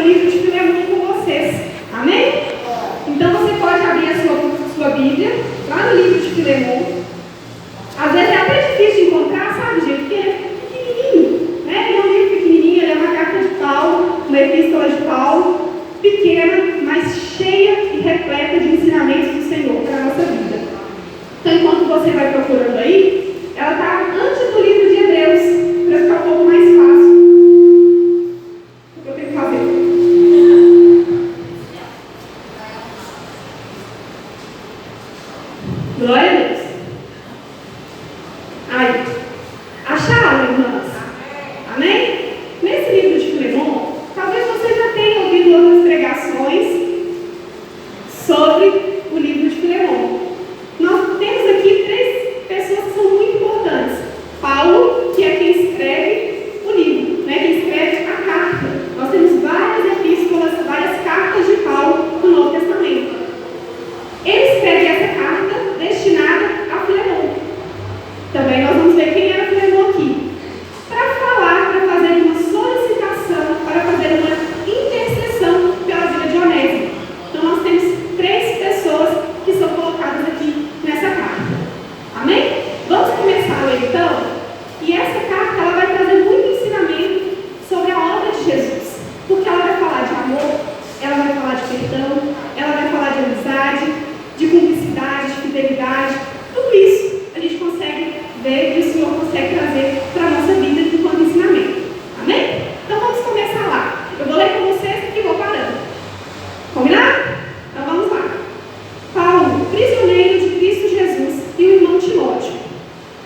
livro de Filemon com vocês. Amém? Então você pode abrir a sua Bíblia lá no livro de Filemon. Às vezes é até difícil de encontrar, sabe, gente? Porque ele é pequenininho, né? Ele é um livro pequenininho, ele é uma carta de Paulo, uma epístola de Paulo, pequena, mas cheia e repleta de ensinamentos do Senhor para a nossa vida. Então, enquanto você vai procurando aí, ela está antes do livro de Hebreus, para ficar um pouco mais fácil. O que eu tenho que fazer? Glória a Deus. Aí. Acharam, irmãs? Amém? Nesse livro de Filemon, talvez você já tenha ouvido outras pregações sobre o livro de Filemon. Nós temos aqui três pessoas que são muito importantes. Paulo, que é quem escreve o livro, né? Quem escreve a carta. Nós temos várias epístolas, várias cartas de Paulo no Novo Testamento. Ele escreve essa carta destinada a Filemon. Também nós vamos ver quem era Filemon aqui. Para falar, para fazer uma solicitação, para fazer uma intercessão pela vida de Onésimo. Então nós temos três pessoas que são colocadas aqui nessa carta. Amém? Vamos começar a ler então? E essa carta ela vai trazer muito ensinamento sobre a obra de Jesus. Porque ela vai falar de amor, ela vai falar de perdão, ela vai falar de amizade, de cumplicidade, de fidelidade. Tudo isso a gente consegue ver e o Senhor consegue trazer para a nossa vida enquanto ensinamento. Amém? Então vamos começar lá. Eu vou ler com vocês e vou parando. Combinado? Então vamos lá. Paulo, prisioneiro de Cristo Jesus, e o irmão Timóteo.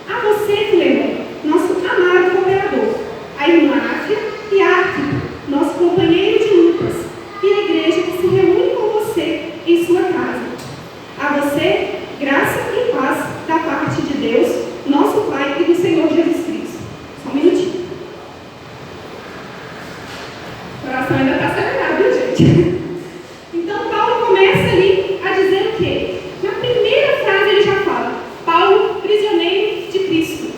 A você, Filemon, nosso amado cooperador, a irmã Áfia e Arquipo, nosso companheiro de lutas, e a igreja que se reúne com você em sua casa. A você, graça e paz da parte de Deus, nosso Pai e do Senhor Jesus Cristo. Só um minutinho. O coração ainda está acelerado, viu, gente? Então, Paulo começa ali a dizer o quê? Na primeira frase ele já fala, Paulo, prisioneiro de Cristo.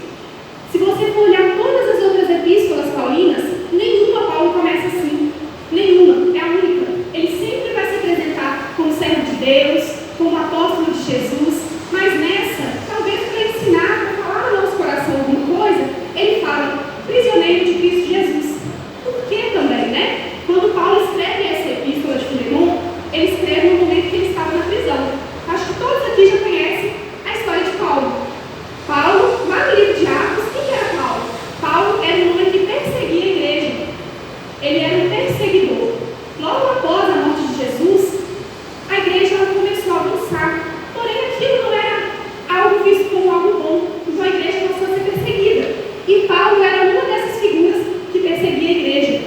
Se você for olhar todas as outras epístolas paulinas, nenhuma Paulo começa assim. Nenhuma. É a única. Ele sempre vai se apresentar como servo de Deus, como apóstolo de Jesus, mas nessa, talvez para ensinar, para falar no nosso coração alguma coisa, ele fala, prisioneiro de Cristo Jesus. Por que também, né? Quando Paulo escreve essa epístola de Filemon, ele escreve no momento que ele estava na prisão. Acho que todos aqui já conhecem a história de Paulo. Paulo, lá no livro de Atos, quem era Paulo? Paulo era um homem que perseguia a igreja. Ele era um perseguidor. Logo após a morte de Jesus, a igreja ela começou a avançar. Porém, aquilo não era algo visto como algo bom. Então a igreja começou a ser perseguida. E Paulo era uma dessas figuras que perseguia a igreja.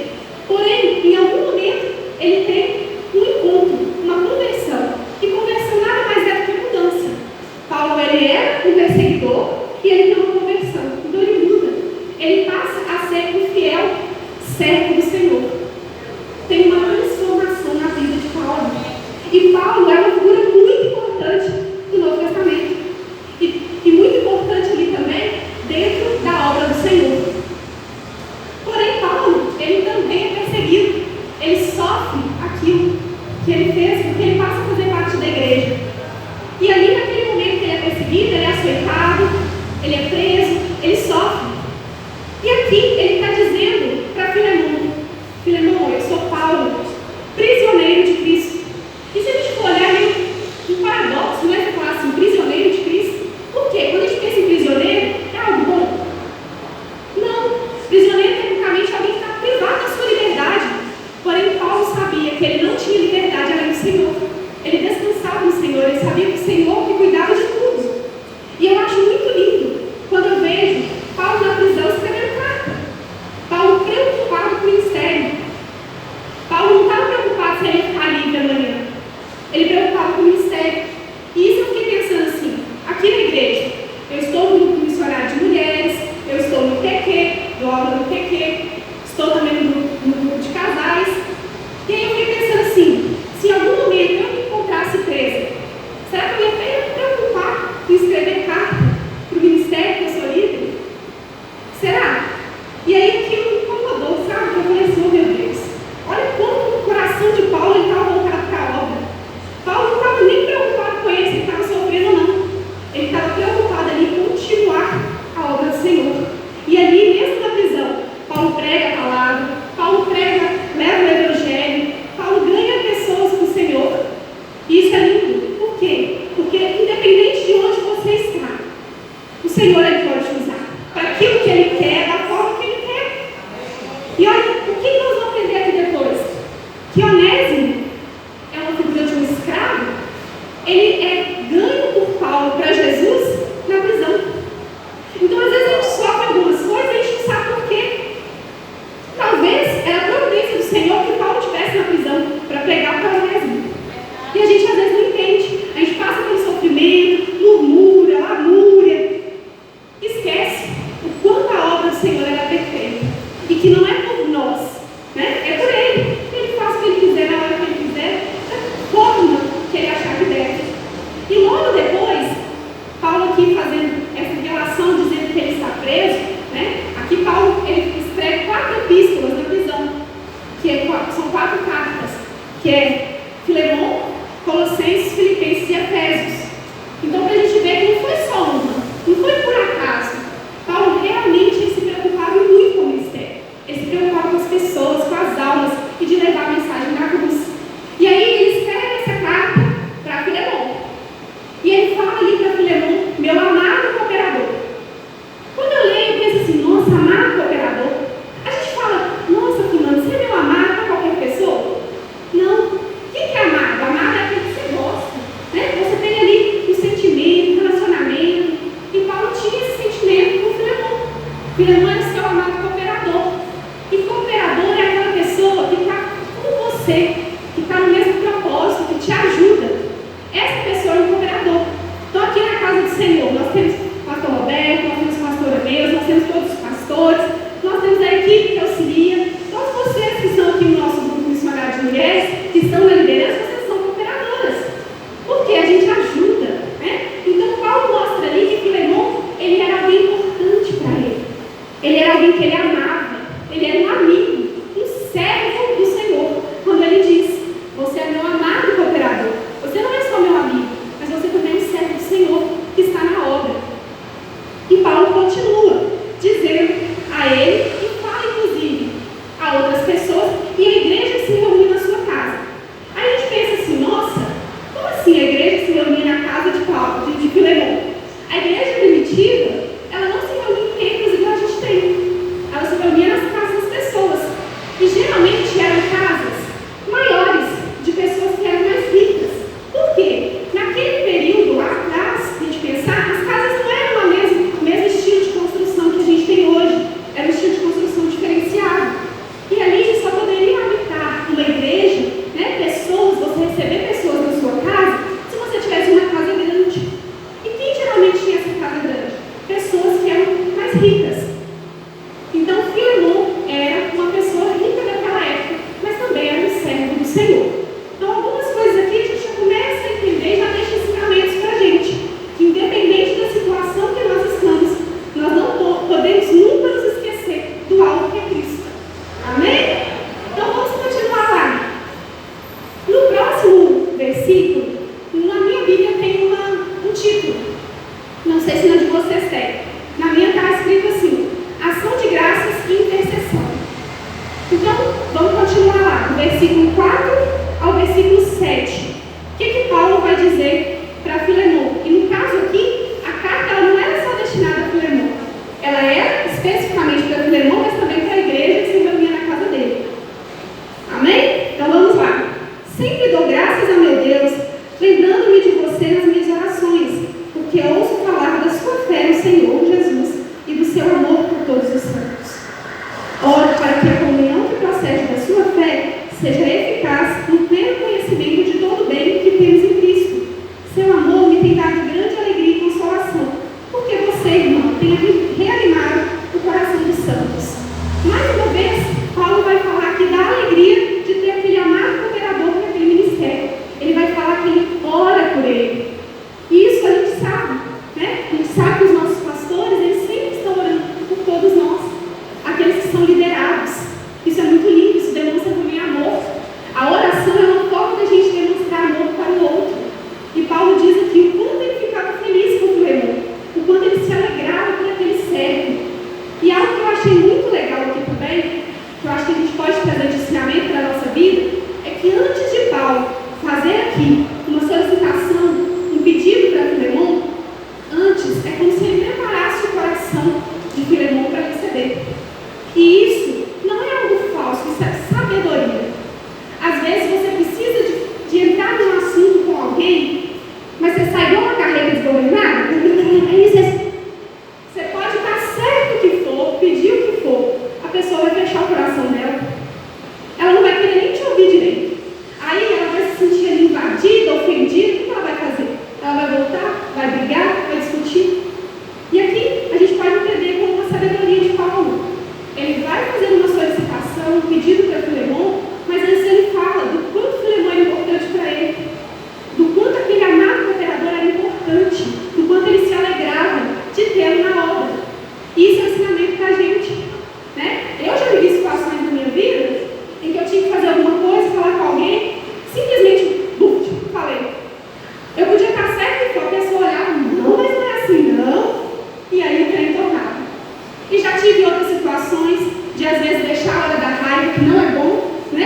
Porém, em algum momento, ele tem um encontro, uma conversão. E conversão nada mais é do que mudança. Paulo ele era um perseguidor e ele tem uma conversão. Então ele muda. Ele passa a ser um fiel servo do Senhor. Tem uma transformação na vida de Paulo. E Paulo é uma figura muito importante do Novo Testamento. E muito importante ali também dentro da obra do Senhor. Porém, Paulo, ele também é perseguido. Ele sofre aquilo que ele fez porque ele passa a fazer parte da igreja. E ali naquele momento que ele é perseguido, ele é açoitado, ele é preso, ele sofre. E aqui ele está dizendo para Filemon, Filemon, eu sou Paulo, prisioneiro de Cristo. E se a gente for olhar um paradoxo, não é falar assim, prisioneiro de Cristo? Por quê? Quando a gente pensa em prisioneiro, é algo bom? Não. Prisioneiro, tecnicamente, é alguém que está privado da sua liberdade. Porém, Paulo sabia que ele não tinha liberdade além do Senhor. Ele descansava no Senhor, ele sabia que o Senhor que cuidava de tudo. E eu acho muito lindo quando eu vejo Paulo na prisão escrevendo carta. Paulo preocupado com o ministério. Paulo não estava preocupado se ele ia ficar livre amanhã. Ele preocupado com o ministério. E isso eu fiquei pensando assim, aqui na igreja, eu estou no grupo missionário de mulheres, eu estou no TQ, do aula do TQ, estou também no grupo de casais. E aí eu fiquei pensando assim, se em algum momento eu me encontrasse presa, será que eu ia 4 cartas, que é Filemon, Colossenses, Filipenses e Efésios. Então, para a gente ver que não foi só uma, não foi por acaso. Paulo realmente se preocupava muito com o ministério. Ele se preocupava com as pessoas, com as almas e de levar a mensagem da cruz. E aí ele escreve essa carta para Filemon. E ele fala ali para Filemon, meu amado cooperador. Quando eu leio, eu penso assim, nossa, amado cooperador. A gente fala, nossa, fulano, você é meu amado para qualquer pessoa? Não. O que é amado? Amado é aquele que você gosta, né? Você tem ali um sentimento, um relacionamento. E Paulo tinha esse sentimento com Filemon. Filemon é o seu amado cooperador. E cooperador é aquela pessoa que está com você, que está no mesmo propósito, que te ajuda. Essa pessoa é um cooperador. Estou aqui na casa do Senhor. Nós temos o pastor Roberto, nós temos a pastora Neus, nós temos todos os pastores, nós temos a equipe que auxilia. Todos vocês que estão aqui no nosso grupo Esmagado de Mulheres, que estão na liderança, vocês são cooperadoras. Porque a gente ajuda, né? Então Paulo mostra ali que Filemon, ele era alguém importante para ele. Ele era alguém que ele amava. Ele era um amigo, um servo do Senhor. Quando ele diz, você é meu amado cooperador. Você não é só meu amigo, mas você também é um servo do Senhor que está na obra. E Paulo continua dizendo a ele, e fala inclusive a outras pessoas, e a igreja se reúne na sua casa. Aí a gente pensa assim, nossa, como assim a igreja se reunia na casa de Paulo, de Filemon? A igreja primitiva, ela não se reunia em templos igual a gente tem. Ela se reunia nas casas das pessoas. E geralmente eram casas maiores, de pessoas que eram mais ricas. Por quê? Naquele período lá atrás, se a gente pensar, as casas não eram o mesmo estilo de construção que a gente tem hoje. Era um estilo de construção diferenciado. E ali só poderia habitar uma igreja, né, pessoas, você receber pessoas na sua casa, se você tivesse uma casa grande. E quem geralmente tinha essa casa grande? Pessoas que eram mais ricas. Então, Filemon era uma pessoa rica daquela época, mas também era um servo do Senhor. Então, algumas coisas aqui a gente já começa a entender e já deixa ensinamentos para a gente. Que independente da situação que nós estamos, nós não podemos nunca nos esquecer do alto que é Cristo. Amém? Então, vamos continuar lá. No próximo versículo, na minha Bíblia tem um título. Não sei se na de vocês tem. Na minha está escrito assim, ação de graças e intercessão. Então, vamos continuar lá, do versículo 4 ao versículo 7. O que Paulo vai dizer para Filemon? E no caso aqui, a carta ela não era só destinada a Filemon. Ela era especificamente para Filemon, mas também para a igreja que se reunia na casa dele. Amém? Então vamos lá. Sempre dou graças a meu Deus, lembrando-me de você nas minhas orações, porque ouço falar da sua fé no Senhor Jesus e do seu amor por todos os santos. Oro para que a comunhão que procede da sua fé seja eficaz no pleno conhecimento de todo o bem que temos em Cristo. Seu amor me tem dado grande alegria e consolação, porque você, irmão, tem reanimado o coração dos santos. Mais uma vez, Paulo vai falar aqui da alegria de ter aquele amado cooperador para aquele ministério. Ele vai falar que ele ora por ele. E isso a gente sabe, né? A gente sabe que os nossos pastores, eles sempre estão orando por todos nós, aqueles que são liderados. Isso é muito lindo, isso demonstra também amor. A oração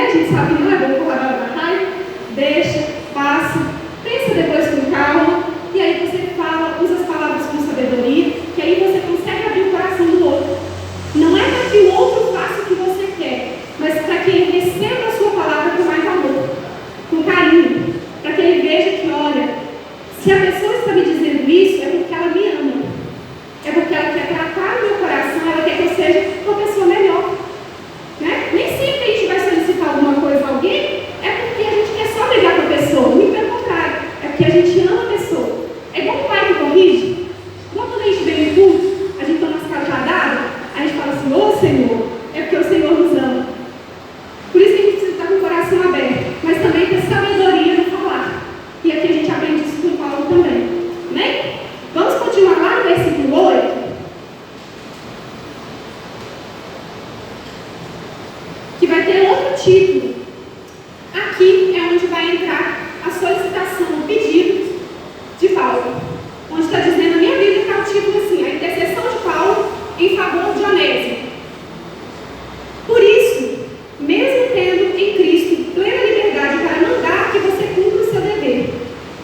a gente sabe que não é bom por hora da raiva, deixa, passa, pensa depois com calma, e aí você fala, usa as palavras com sabedoria, que aí você consegue abrir o coração do outro. Não é para que o outro faça o que você quer, mas para que ele receba a sua palavra com mais amor, com carinho, para que ele veja que, olha, se a pessoa está me dizendo isso, é porque ela me ama, é porque ela quer tratar o meu coração, ela quer que eu seja uma pessoa melhor. Né? Nem sempre a gente vai solicitar alguma coisa a alguém, é porque a gente quer só brigar com a pessoa, muito pelo contrário, é porque a gente ama a pessoa. É igual o pai que corrige, igual quando a gente vem no culto, a gente toma as cajadadas, a gente fala assim, ô Senhor, é porque o Senhor nos ama. Por isso que a gente precisa estar com o coração aberto, mas também ter sabedoria no falar. E aqui a gente aprende isso com Paulo também. Né? Vamos continuar lá no versículo 8. Que vai ter outro título. Aqui é onde vai entrar a solicitação, o pedido de Paulo. Onde está dizendo, na minha Bíblia está o título assim, a intercessão de Paulo em favor de Onésimo. Por isso, mesmo tendo em Cristo plena liberdade para mandar que você cumpra o seu dever,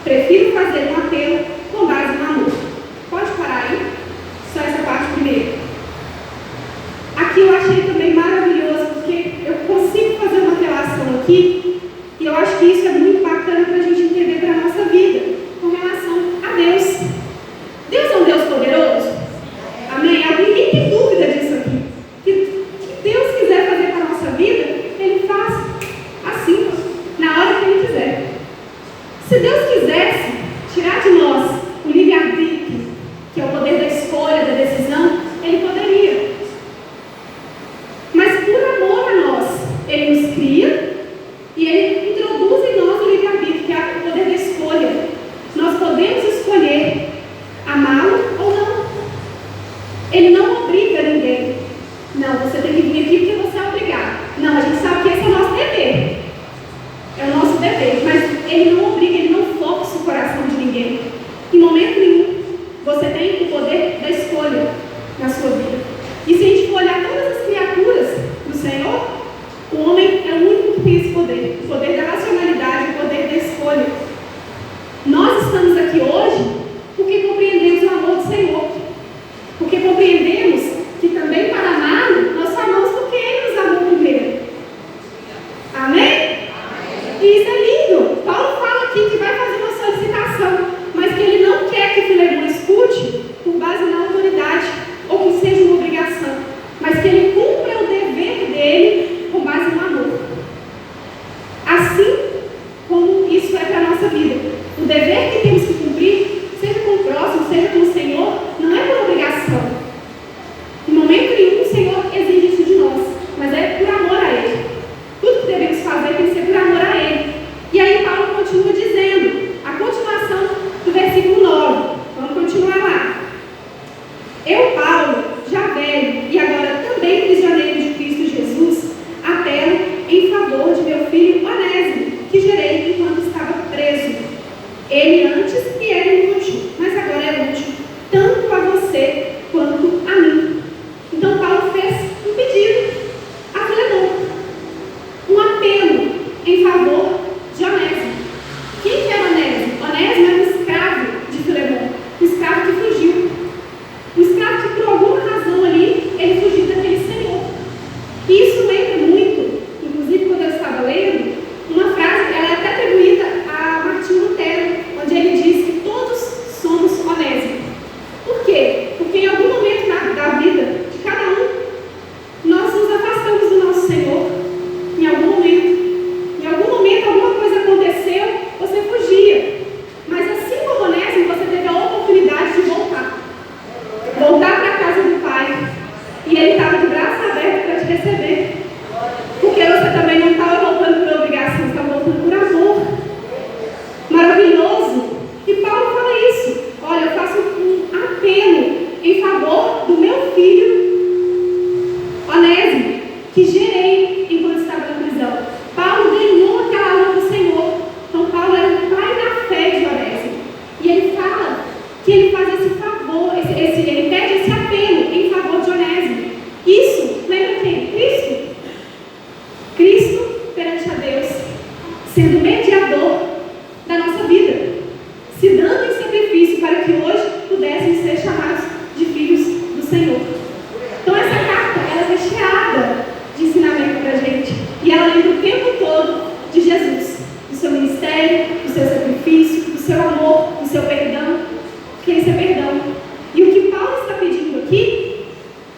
prefiro fazer um apelo com base no amor. Pode parar aí? Só essa parte primeiro. Aqui eu achei também maravilhoso, porque eu consigo fazer uma relação aqui, e eu acho que isso é muito bacana para a gente entender para a nossa vida, com relação a Deus. Deus é um Deus poderoso? Amém? Ninguém tem dúvida disso aqui. Que Deus quiser fazer para a nossa vida, Ele faz assim, na hora que Ele quiser. Se Deus quisesse tirar de nós o livre-arbítrio, que é o poder da escolha, da decisão, Ele poderia. Mas por amor a nós, Ele nos cria e Ele introduz em nós o livre-arbítrio, que é o poder da escolha. Nós podemos escolher amá-lo ou não. Ele não obriga ninguém. Não, você tem que vir aqui porque você é obrigado. Não, a gente sabe que esse é o nosso dever. É o nosso dever. Mas Ele não obriga, Ele não força o coração de ninguém. Em momento nenhum, você tem o poder da escolha na sua vida. E se a gente for olhar todas as criaturas do Senhor, o homem é o único que tem esse poder. O poder da racionalidade, o poder da escolha. Nós estamos aqui hoje porque compreendemos o amor do Senhor. Porque compreendemos que também para amá-lo, nós só amamos porque Ele nos amou primeiro. Amém? E isso é lindo. Paulo fala aqui que vai fazer uma solicitação, mas que ele não quer que Filemão escute por base na autoridade ou que seja uma obrigação, mas que ele cumpra o dever dele com base no amor. Assim como isso é para a nossa vida. O dever que temos que cumprir, seja com o próximo, seja com o Senhor, não é por obrigação. Em momento nenhum o Senhor exige isso de nós, mas é por amor a Ele. Tudo que devemos fazer tem que ser por amor a Ele. E aí Paulo continua dizendo, a continuação do versículo 9. Vamos continuar lá. Eu, Paulo, já velho e agora também prisioneiro de Cristo Jesus, apelo em favor de meu filho Onésimo, que gerei enquanto estava preso. Ele antes me era inútil, mas agora é útil, tanto a você quanto a mim. Então Paulo fez um pedido a Filemão, um apelo em favor de Onésimo. Quem que era Onésimo? Onésimo era um escravo de Filemão, um escravo que fugiu. Um escravo que por alguma razão ali, ele fugiu daquele senhor. E isso lembra muito, inclusive quando eu estava lendo, uma frase, ela é até atribuída a Martinho Lutero, onde ele diz que todos somos Onésimo. Por quê? Porque em algum momento da vida de cada um, nós nos afastamos do nosso Senhor. Em algum momento sendo mediador da nossa vida, se dando em sacrifício para que hoje pudéssemos ser chamados de filhos do Senhor. Então essa carta, ela é recheada de ensinamento para a gente, e ela lembra o tempo todo de Jesus, do seu ministério, do seu sacrifício, do seu amor, do seu perdão, que esse é perdão. E o que Paulo está pedindo aqui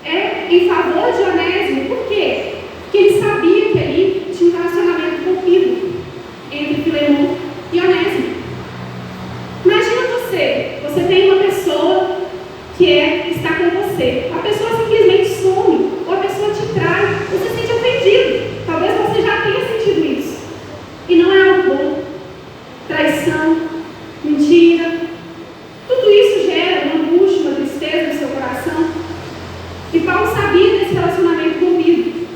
é em favor de Onésimo. Por quê? Porque ele sabia que ali tinha um relacionamento rompido entre Filemon e Onésimo. Imagina você tem uma pessoa que está com você, a pessoa simplesmente some, ou a pessoa te trai, você se sente ofendido. Talvez você já tenha sentido isso. E não é algo bom. Traição, mentira, tudo isso gera uma angústia, uma tristeza no seu coração. E Paulo sabia desse relacionamento rompido.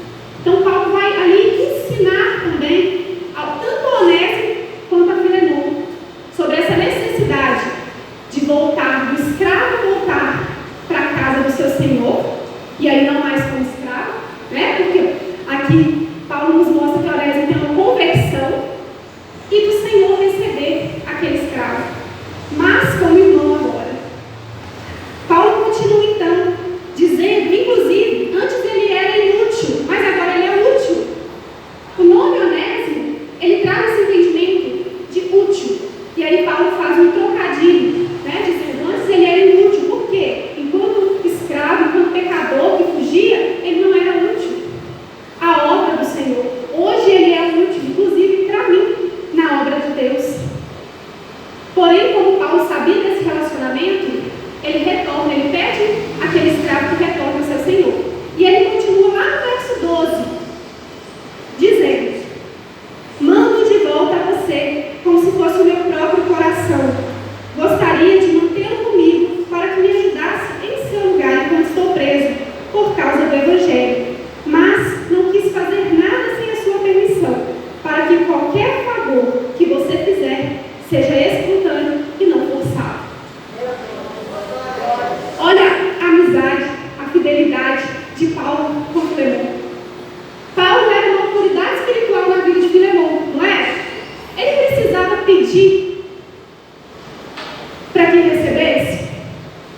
Então Paulo vai ali ensinar também, tanto a Onésimo quanto a Filemon, sobre essa necessidade de voltar, do escravo voltar para a casa do seu senhor, e aí não mais como escravo, né? Porque aqui Paulo nos mostra que a Onésimo tem uma conversão, e do Senhor receber aquele escravo, mas como irmão agora. Paulo continua então, dizendo, inclusive, antes ele era inútil, mas agora ele é útil. O nome Onésimo, ele traz esse entendimento de útil. E aí Paulo faz um trocadilho, né, dizendo, antes ele era inútil. Por quê? Enquanto escravo, enquanto pecador que fugia, ele não era útil à obra do Senhor. Hoje ele é útil, inclusive para mim, na obra de Deus. Porém, como Paulo sabia desse relacionamento, ele retorna, ele pede aquele escravo que retorne ao seu senhor. E ele continua lá no verso 12, dizendo, mando de volta a você, como se fosse o meu próprio coração. Gostaria de mantê-lo comigo, para que me ajudasse em seu lugar enquanto estou preso, por causa do Evangelho. Mas não quis fazer nada sem a sua permissão, para que qualquer favor que você fizer seja espontâneo e não forçado. Olha a amizade, a fidelidade de Paulo com Filemon. Paulo era uma autoridade espiritual na vida de Filemon, não é? Ele precisava pedir para que recebesse?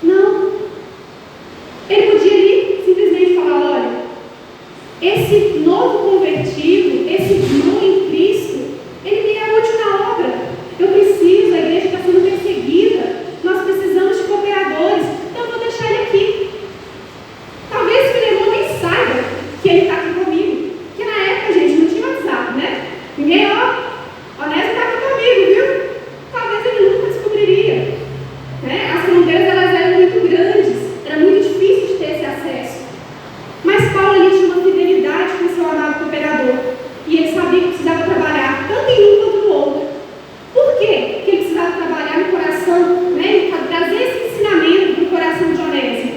Não. Ele podia ali simplesmente falar, olha, esse novo convertido, esse irmão em Cristo, ele me é útil na obra. Eu preciso, a igreja está sendo perseguida, nós precisamos de cooperadores, então eu vou deixar ele aqui. Talvez Filemon nem saiba que ele está aqui comigo, porque na época, gente, não tinha WhatsApp, né? Ninguém, Onésimo está aqui comigo, viu? Talvez ele nunca descobriria, né? As fronteiras, elas eram muito grandes, era muito difícil de ter esse acesso. Mas Paulo ali tinha uma fidelidade com o seu amado cooperador, e ele sabia que precisava trabalhar tanto em um quanto no outro. Por quê? Porque ele precisava trabalhar no coração, né? Trazer esse ensinamento para o coração de Onésimo.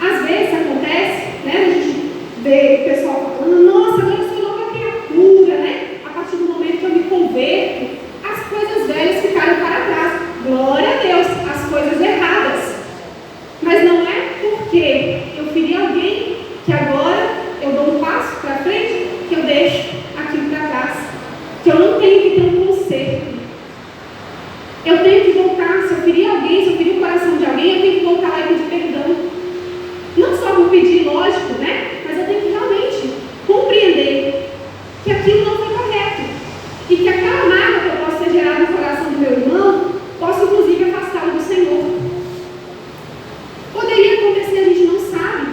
Às vezes acontece, né? A gente vê o pessoal falando, nossa, agora eu sou nova criatura, né? A partir do momento que eu me converto, as coisas velhas ficaram para trás. Glória a Deus, as coisas erradas. Mas não é porque eu feri alguém que agora eu dou um passo para frente, que eu deixo aquilo para trás. Que eu não tenho que ter um conserto. Eu tenho que voltar, se eu ferir alguém, se eu ferir o coração de alguém, eu tenho que voltar lá e pedir perdão. Não só por pedir, lógico, né? Mas eu tenho que realmente compreender que aquilo não foi correto. E que aquela mágoa que eu posso ter gerado no coração do meu irmão, posso inclusive afastá-lo do Senhor. Poderia acontecer, a gente não sabe.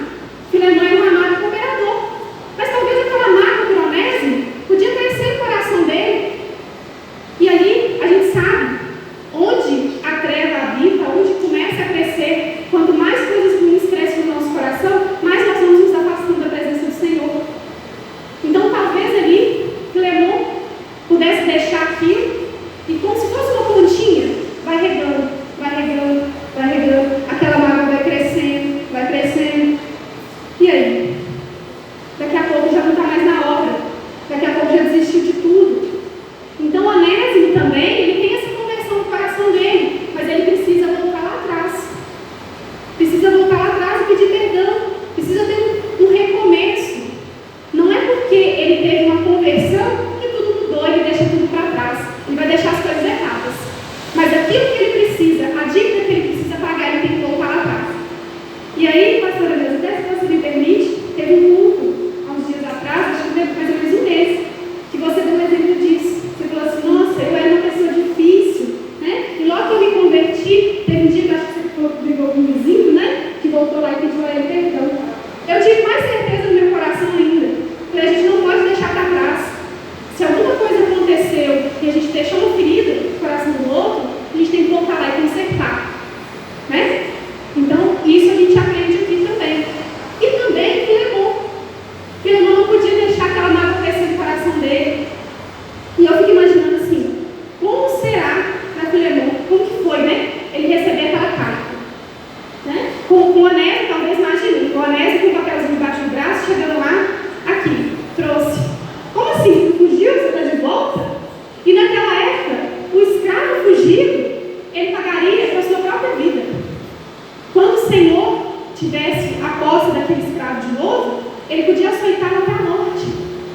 Filemon era um amado cooperador. Mas talvez aquela mágoa por Onésimo podia crescer no coração dele. E ali a gente sabe onde a treva habita, onde começa a crescer. Quanto mais coisas ruins crescem no nosso coração, mais nós vamos nos afastando da presença do Senhor. Então talvez ali Filemon pudesse deixar aquilo e, como se fosse uma plantinha, vai regando, vai regando, vai regando. Aquela mágoa vai crescendo, vai crescendo. E aí? Daqui a pouco já não está mais na obra. Daqui a pouco já desistiu de tudo. Então Onésimo também, ele tem essa conversão no coração dele, mas ele precisa voltar lá atrás. Precisa voltar lá atrás e pedir perdão. Precisa ter um recomeço. Não é porque ele teve uma conversão que tudo mudou e ele deixa tudo para trás. aconteceu e a gente deixou uma ferida no coração do outro, a gente tem que voltar lá e consertar. Né? Então, isso a gente aprende aqui também. E também Filemon. Filemon não podia deixar aquela mágoa crescer no coração dele. E eu fico imaginando assim, como será para Filemon, como que foi, né? Ele receber aquela carta. Né? Com o Onésimo, talvez imagine, o Onésimo com o papelzinho embaixo do braço, chegando lá, aqui, trouxe. Como assim? Fugiu? Você está de volta? E naquela época, o escravo fugido, ele pagaria pela sua própria vida. Quando o Senhor tivesse a posse daquele escravo de novo, ele podia açoitá-lo até a morte.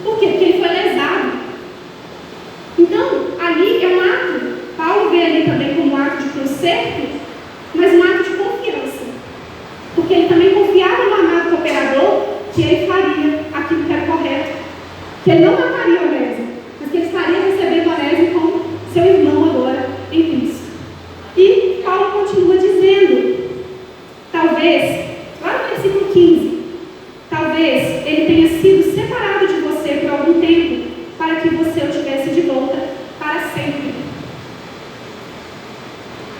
Por quê? Porque ele foi lesado. Então, ali é um ato, Paulo vê ali também como um ato de conserto, mas um ato de confiança. Porque ele também confiava no amado cooperador que ele faria aquilo que era correto. Que ele não mataria Onésimo, mas que ele estaria recebendo Onésimo como seu irmão agora em Cristo. E Paulo continua dizendo, talvez, lá no versículo 15, talvez ele tenha sido separado de você por algum tempo, para que você o tivesse de volta para sempre.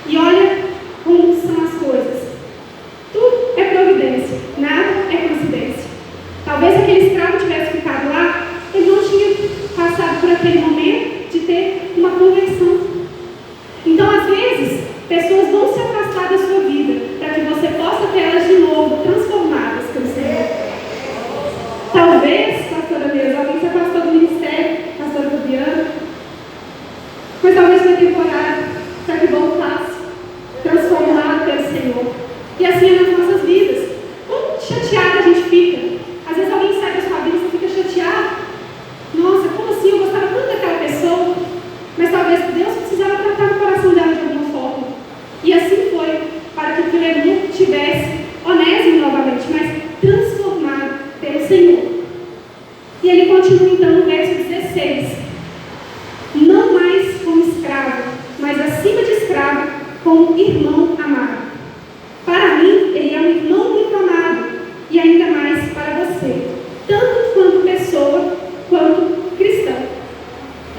E olha como são as coisas. Tudo é providência, nada é coincidência. Talvez aquele escravo tivesse ficado lá, ele não tinha passado por aquele momento de ter uma conversão. Então, às vezes, pessoas vão se afastar da sua vida para que você possa ter elas de novo transformadas pelo Senhor. Talvez, pastora Neuza, alguém se afastou do ministério, pastora Fabiana, mas talvez foi temporário, para que voltasse transformado pelo Senhor. E assim é nas nossas vidas. Quão chateada a gente fica. Às vezes alguém sai da sua vida e você fica chateado. Nossa, como assim? Eu gostava tanto daquela pessoa. Mas talvez Deus precisava tratar o coração dela de alguma forma. E assim foi, para que Filemon tivesse Onésimo novamente, mas transformado pelo Senhor. E ele continua então no verso 16. Não mais como escravo, mas acima de escravo, como irmão amado. Para mim, ele é um irmão muito amado, e ainda mais para você, tanto quanto pessoa, quanto cristão.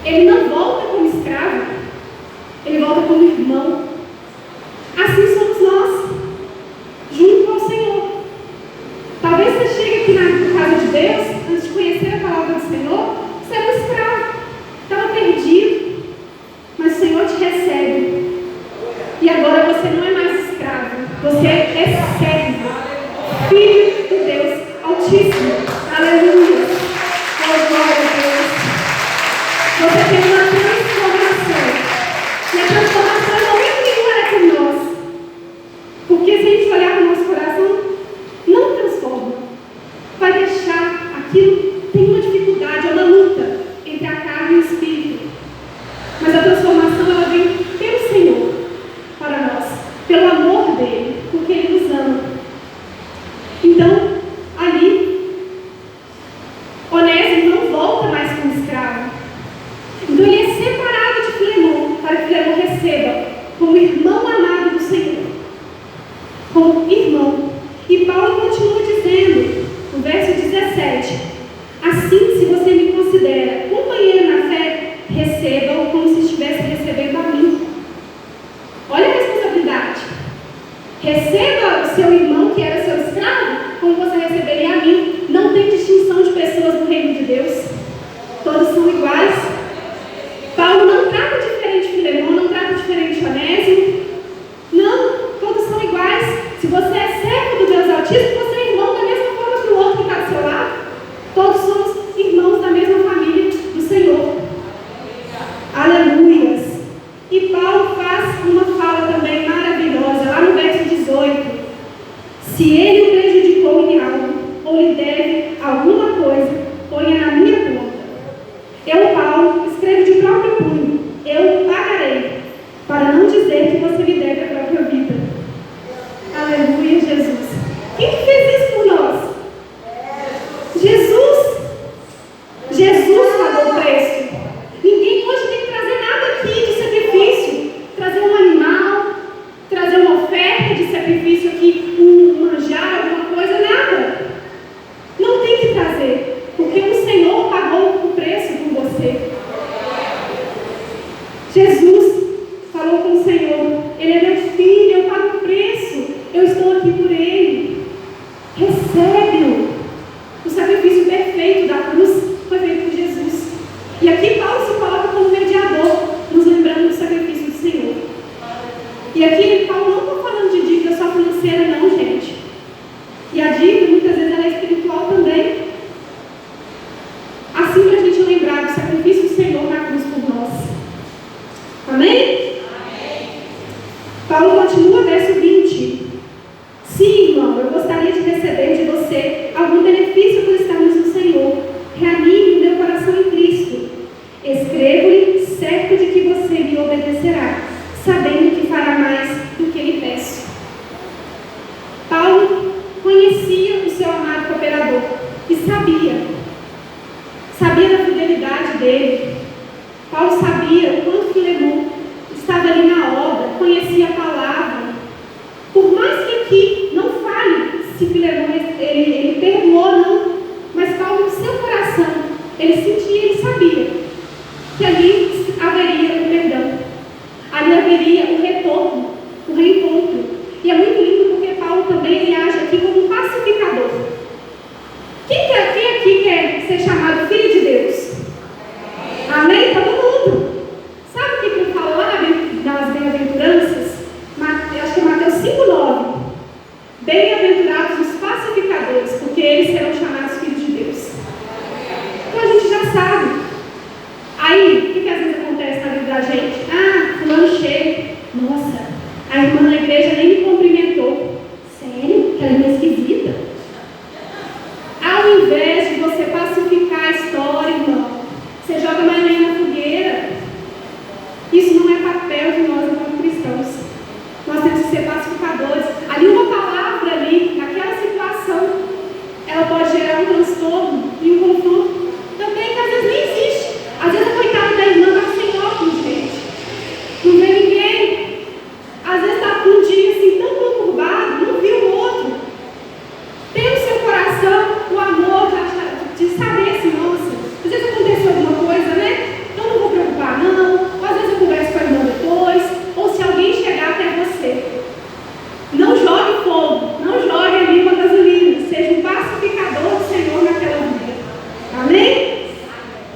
Ele não volta como escravo, ele volta como irmão. Assim somos nós, junto ao Senhor. Talvez você chegue aqui na casa de Deus, antes de conhecer a palavra do Senhor, você era um escravo, estava perdido, mas o Senhor te recebe. E agora você não é mais escravo, você é servo, filho de Deus Altíssimo. Aleluia. Oh, glória a Deus. Você tem uma transformação. E a transformação não é nenhuma com nós. Porque se a gente olhar para o nosso coração, não transforma. Vai deixar aquilo, tem uma dificuldade, é uma luta entre a carne e o espírito. Mas a transformação ela vem pelo Senhor para nós, pelo amor dele, porque ele nos ama. Então, ali, Onésimo não volta mais como escravo. Então ele é separado de Filemon, para que Filemon receba como irmão amado do Senhor, como irmão. E Paulo continua dizendo, no verso 17, assim, se você me considera companheiro na fé, receba-o como se estivesse recebendo a mim. Olha a responsabilidade. Receba o seu irmão que era seu escravo, como você receberia a mim. Não tem distinção de pessoas no reino de Deus. Todos são iguais. Paulo não trata diferente de Filemon, não trata diferente de Onésimo. Não, todos são iguais. Se você é servo do Deus Altíssimo, você é irmão da mesma forma que o outro que está do seu lado. Todos somos irmãos da mesma família do Senhor. Aleluias. E Paulo faz uma fala também maravilhosa, lá no verso 18. Se ele o prejudicou em algo, ou lhe deve alguma coisa, ponha na minha conta. Eu, Paulo, escrevo de próprio punho, eu pagarei, para não dizer que você me deve a própria vida. Aleluia, Jesus. Quem que fez isso por nós? Jesus. Jesus pagou o preço. Ninguém hoje tem que trazer nada aqui de sacrifício. Trazer um animal, trazer uma oferta de sacrifício aqui, um manjar, alguma coisa, nada. Não tem que trazer, porque o Senhor pagou o preço por você. Jesus falou com o Senhor: Ele é meu filho, eu pago o preço, eu estou aqui por Ele. Recebe-o. O sacrifício perfeito da cruz foi feito por Jesus. E aqui Paulo se coloca como mediador, nos lembrando do sacrifício do Senhor. E aqui Paulo não está falando de dívida só financeira não, gente. E a dívida muitas vezes ela é espiritual também. Assim para a gente lembrar do sacrifício do Senhor na cruz por nós. Amém? Amém. Paulo continua, verso 20. Sim, irmão, eu gostaria de receber de você algum benefício por estarmos no Senhor. Reanime o meu coração em Cristo. Escrevo-lhe, certo de que você me obedecerá, sabendo que fará mais do que lhe peço. Paulo conhecia o seu amado cooperador e sabia da fidelidade dele. Paulo sabia o quanto Filemon estava ali na obra, conhecia a palavra. Por mais que aqui não fale se Filemon ele perdoou ou não, mas Paulo no seu coração, ele sentia, ele sabia que ali haveria o perdão, ali haveria o retorno, o reencontro. E é muito lindo porque Paulo também ele age aqui como um pacificador. Quem aqui quer ser chamado filho de Deus? Amém? Todo mundo. Sabe o que ele fala lá nas bem-aventuranças? Eu acho que é Mateus 5,9. Bem-aventurados os pacificadores, porque eles serão chamados filhos de Deus. Então a gente já sabe. Aí, o que às vezes acontece na vida da gente? Fulano chega. Nossa, a irmã na igreja nem me cumprimentou. Sério? Aquela irmã esquisita. Ao invés de você pacificar a história, irmão, você joga mais lenha na fogueira. Isso não é papel de nós como cristãos. Nós temos que ser pacificadores. Ali uma palavra ali, naquela situação, ela pode gerar um transtorno e um confronto também que às vezes nem existe. Às vezes a coitada da irmã está sem óculos, gente. Não vê ninguém. Às vezes está com um dia assim tão conturbado, não viu o outro. Tem no seu coração o amor de saber assim, nossa, às vezes aconteceu alguma coisa, né? Então não vou preocupar não. Ou às vezes eu converso com a irmã depois. Ou se alguém chegar até você. Não jogue fogo, não jogue ali uma gasolina. Seja um pacificador do Senhor naquela vida. Amém?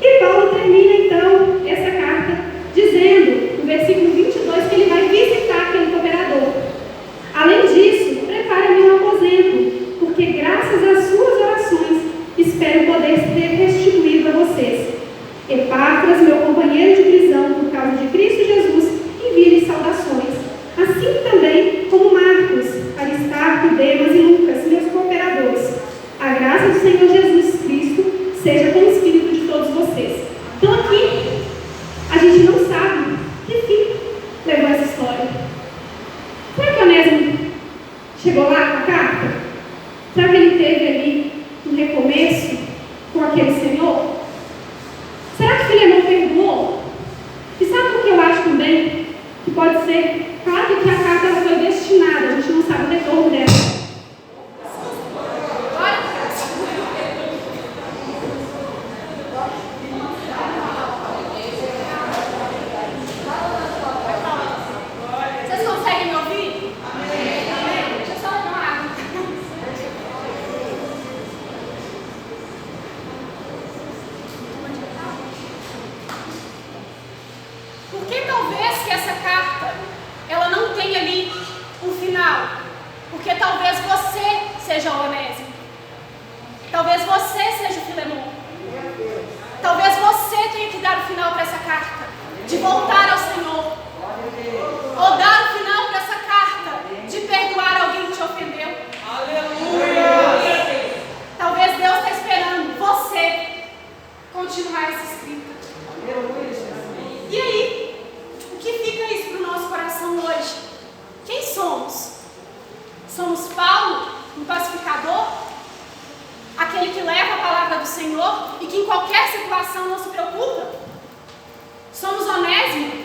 E Paulo termina então essa carta dizendo, no versículo 22, que ele vai visitar aquele cooperador. Além disso, prepare-me um aposento, porque graças às suas orações espero poder ser restituído a vocês. Epáfras, meu companheiro de prisão por causa de Cristo Jesus, envia-lhe saudações. Assim também como Marcos, Aristarco, Demas e Lucas, meus cooperadores. A graça do Senhor Jesus Cristo seja com o espírito de todos vocês. Então aqui, a gente não sabe que fim levou essa história. Será que Onésimo chegou lá com a carta? Será que ele teve ali um recomeço com aquele Senhor? Será que Filemon perdoou? E sabe por que eu acho também que pode ser? Claro que a carta ela foi destinada, a gente não sabe o retorno dela. Vocês conseguem me ouvir? Amém. Deixa eu só dar uma água. Por que talvez que essa carta ela não tenha ali um final? Porque talvez você seja o Onésimo. Talvez você seja o Filemon. Talvez você tenha que dar o final para essa carta, de voltar ao Senhor. Ou dar o final para essa carta, de perdoar alguém que te ofendeu. Aleluia! Talvez Deus está esperando você continuar essa escrita. E aí? O que fica isso para o nosso coração hoje? Quem somos? Somos Paulo, um pacificador? Aquele que leva a palavra do Senhor e que em qualquer situação não se preocupa? Somos Onésimo,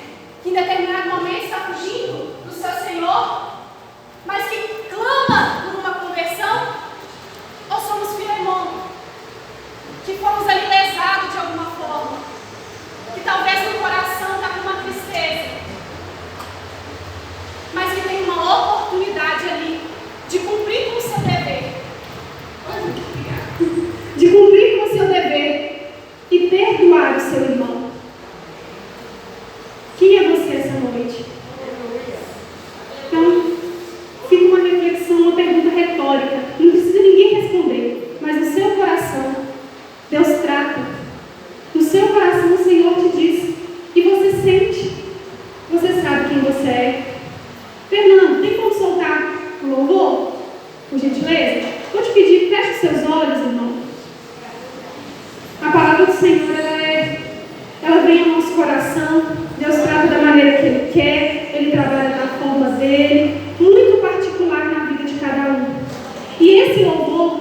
coração. Deus trata da maneira que Ele quer, Ele trabalha da forma dele, muito particular na vida de cada um. E esse louvor,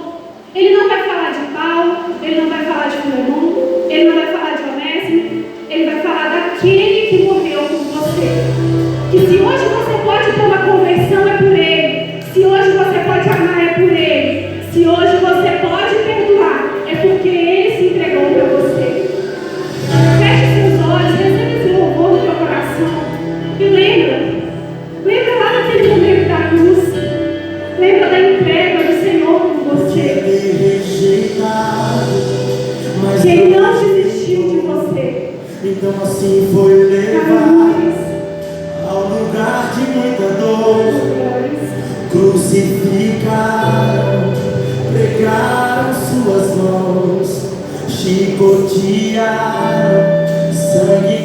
ele não vai falar de Paulo, ele não vai falar de Filemão, ele não vai falar de Onésimo, ele vai falar daquele que morreu por você. Que se hoje você pode ter uma conversão, é por ele. Se hoje você pode amar, é por ele. Se hoje você pode perdoar, é porque ele se entregou para você. Feche seus olhos, receba esse louvor no teu coração. E lembra lá naquele momento da cruz. Lembra da entrega do Senhor por você. Que Ele não desistiu de você. Então assim foi levado ao lugar de muita dor. Crucificaram, pregaram suas mãos, chicotearam, sangue